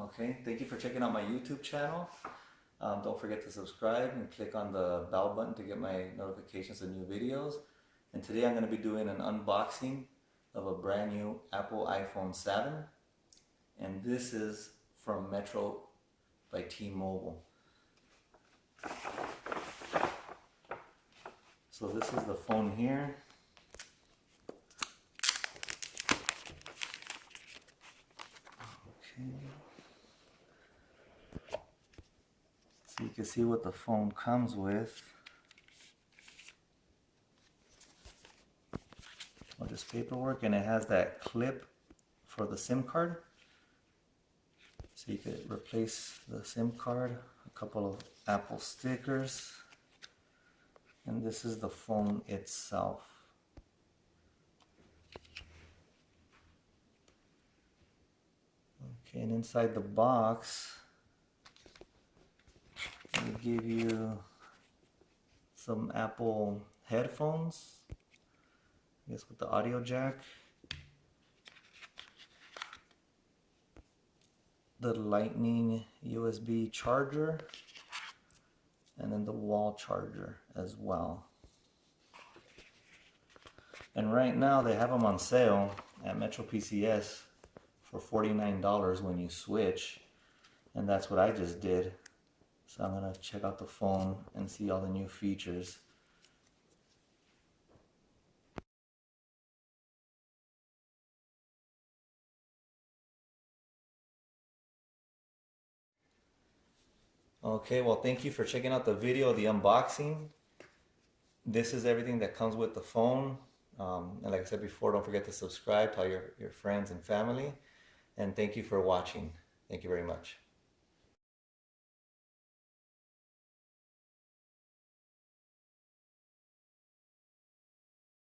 Okay, thank you for checking out my YouTube channel. Don't forget to subscribe and click on the bell button to get my notifications of new videos. And today I'm going to be doing an unboxing of a brand new Apple iPhone 7. And this is from Metro by T-Mobile. So this is the phone here. Okay. So you can see what the phone comes with. All this paperwork, and it has that clip for the SIM card. So you could replace the SIM card, a couple of Apple stickers, and this is the phone itself. Okay, and inside the box, they give you some Apple headphones, I guess with the audio jack, the Lightning USB charger, and then the wall charger as well. And right now they have them on sale at Metro PCS for $49 when you switch, and that's what I just did. So I'm gonna check out the phone and see all the new features. Okay, well, thank you for checking out the video of the unboxing. This is everything that comes with the phone. And like I said before, don't forget to subscribe, tell your friends and family. And thank you for watching. Thank you very much.